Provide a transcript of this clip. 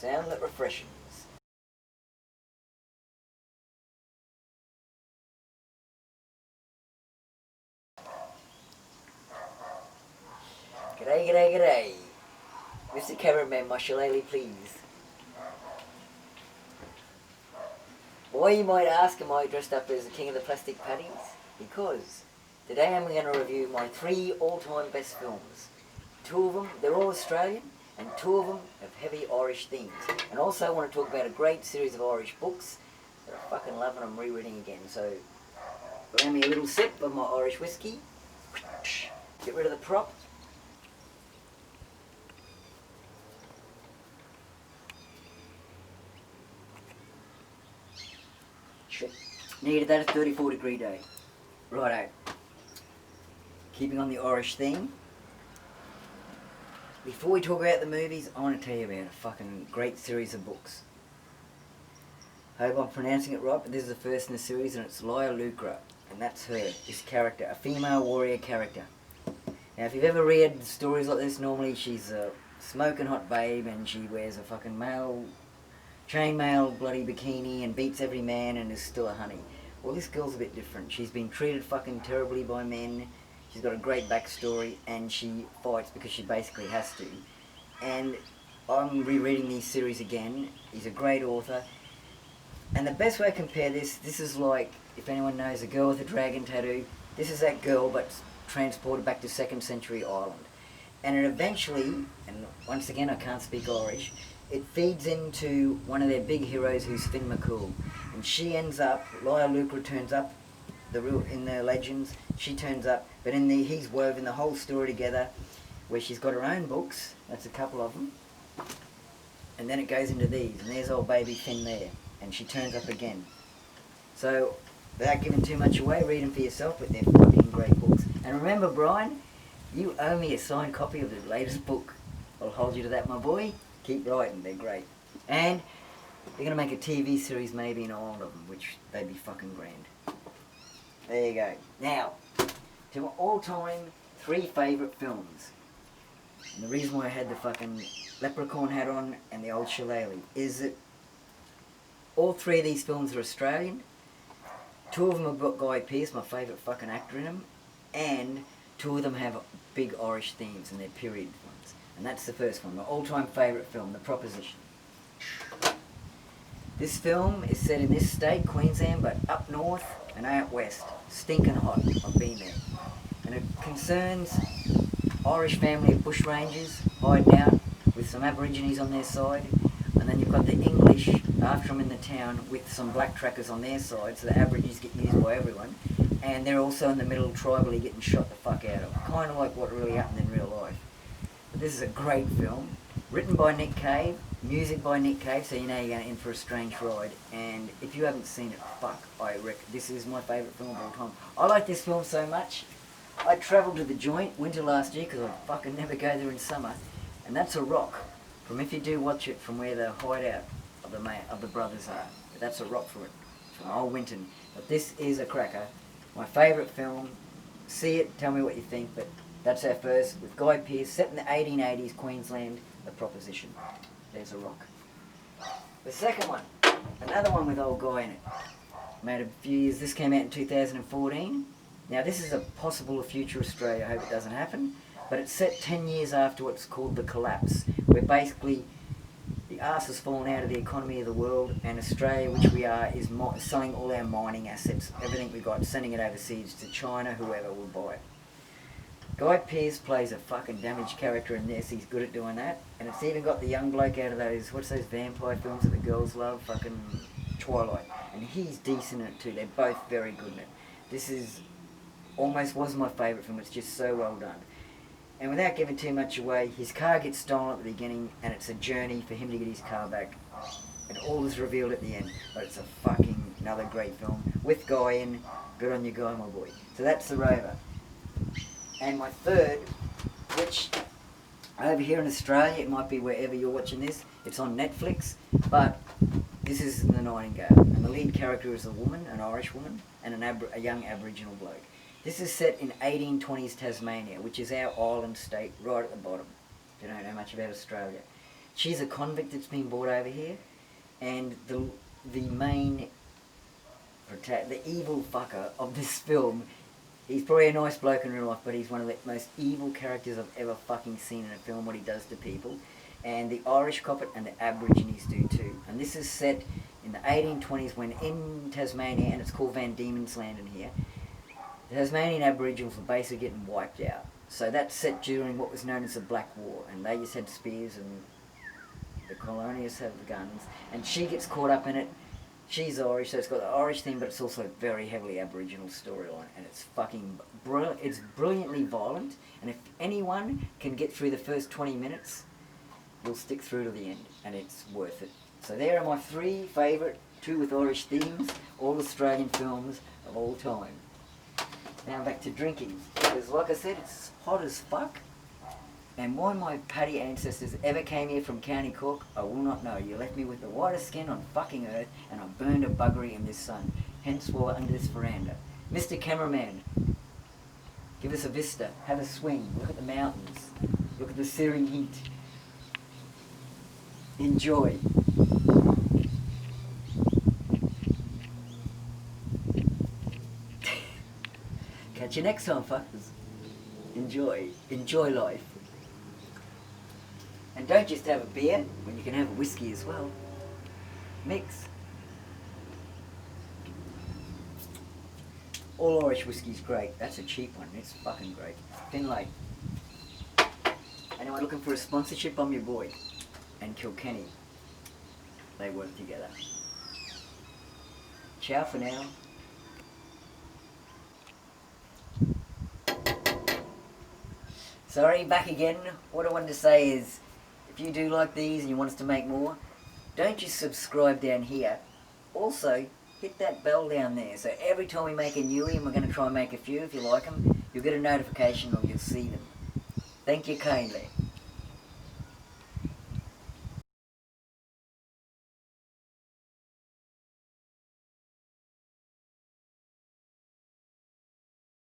sound that refreshes. G'day, g'day, g'day. Mr. Cameraman, my shillelagh, please. Why, you might ask, am I dressed up as the king of the plastic patties? Because today I'm going to review my 3 all-time best films. 2 of them, they're all Australian, and 2 of them have heavy Irish themes. And also I want to talk about a great series of Irish books that I fucking love and I'm rereading again. So, allow me a little sip of my Irish whiskey. Get rid of the prop. Needed that a 34-degree day. Righto. Keeping on the Irish theme. Before we talk about the movies, I want to tell you about a fucking great series of books. I hope I'm pronouncing it right, but this is the first in the series, and it's Liath Luachra, and that's her, this character, a female warrior character. Now, if you've ever read stories like this, normally she's a smoking hot babe, and she wears a fucking chainmail bloody bikini and beats every man and is still a honey. Well, this girl's a bit different. She's been treated fucking terribly by men. She's got a great backstory and she fights because she basically has to. And I'm rereading these series again. He's a great author. And the best way to compare this is like, if anyone knows a girl with a dragon tattoo, this is that girl but transported back to 2nd century Ireland. And it eventually, and once again I can't speak Irish, it feeds into one of their big heroes who's Finnlaigh. And she ends up, Liath Luachra turns up, in the legends, she turns up, but he's woven the whole story together where she's got her own books, that's a couple of them, and then it goes into these, and there's old baby Finn there, and she turns up again. So, without giving too much away, read them for yourself, but they're fucking great books. And remember, Brian, you owe me a signed copy of the latest book. I'll hold you to that, my boy. Keep writing, they're great. And they're going to make a TV series maybe in all of them, which they'd be fucking grand. There you go. Now, to my all-time 3 favourite films. And the reason why I had the fucking leprechaun hat on and the old shillelagh is that all 3 of these films are Australian. 2 of them have got Guy Pearce, my favourite fucking actor in them. And 2 of them have big Irish themes and they're period ones. And that's the first one, my all-time favourite film, The Proposition. This film is set in this state, Queensland, but up north and out west. Stinking hot, I've been there. And it concerns Irish family of bushrangers hiding out with some Aborigines on their side. And then you've got the English after them in the town with some black trackers on their side, so the Aborigines get used by everyone. And they're also in the middle tribally getting shot the fuck out of. Kind of like what really happened in real life. But this is a great film. Written by Nick Cave, music by Nick Cave, so you know you're going in for a strange ride. And if you haven't seen it, fuck, I reckon this is my favourite film of all time. I like this film so much. I travelled to the joint winter last year because I fucking never go there in summer. And that's a rock. From if you do watch it from where the hideout of the brothers are. But that's a rock for it. From old Winton. But this is a cracker. My favourite film. See it, tell me what you think, but that's our first, with Guy Pearce, set in the 1880s, Queensland, The Proposition. There's a rock. The second one, another one with old Guy in it. Made a few years, this came out in 2014. Now this is a possible future Australia, I hope it doesn't happen, but it's set 10 years after what's called the collapse, where basically the arse has fallen out of the economy of the world, and Australia, which we are, is selling all our mining assets, everything we got, sending it overseas to China, whoever will buy it. Guy Pearce plays a fucking damaged character in this, he's good at doing that. And it's even got the young bloke out of those, what's those vampire films that the girls love? Fucking Twilight. And he's decent in it too, they're both very good in it. This is, almost was my favourite film, it's just so well done. And without giving too much away, his car gets stolen at the beginning and it's a journey for him to get his car back. And all is revealed at the end, but it's a fucking another great film. With Guy in, good on you Guy, my boy. So that's The Rover. And my third, which over here in Australia, it might be wherever you're watching this, it's on Netflix, but this is The Nightingale. And the lead character is a woman, an Irish woman, and a young Aboriginal bloke. This is set in 1820s Tasmania, which is our island state right at the bottom, if you don't know much about Australia. She's a convict that's been brought over here, and the main the evil fucker of this film, he's probably a nice bloke in real life, but he's one of the most evil characters I've ever fucking seen in a film, what he does to people. And the Irish cop it and the Aborigines do too. And this is set in the 1820s when in Tasmania, and it's called Diemens Land in here, the Tasmanian Aboriginals were basically getting wiped out. So that's set during what was known as the Black War, and they just had spears and the colonialists had the guns, and she gets caught up in it. She's Irish, so it's got the Irish theme, but it's also a very heavily Aboriginal storyline, and it's fucking brilliant. It's brilliantly violent, and if anyone can get through the first 20 minutes, you'll stick through to the end, and it's worth it. So there are my 3 favourite, 2 with Irish themes, all Australian films of all time. Now back to drinking, because like I said, it's hot as fuck. And why my Paddy ancestors ever came here from County Cork, I will not know. You left me with the whitest skin on fucking earth, and I burned a buggery in this sun. Hence why under this veranda. Mr. Cameraman, give us a vista, have a swing, look at the mountains, look at the searing heat. Enjoy. Catch you next time, fuckers. Enjoy. Enjoy life. And don't just have a beer when you can have a whiskey as well. Mix. All Irish whiskey's great. That's a cheap one. It's fucking great. Finnlaigh. Anyone looking for a sponsorship? I'm your boy. And Kilkenny. They work together. Ciao for now. Sorry, back again. What I wanted to say is, if you do like these and you want us to make more, don't just subscribe down here. Also, hit that bell down there. So every time we make a newie, and we're going to try and make a few if you like them, you'll get a notification or you'll see them. Thank you kindly.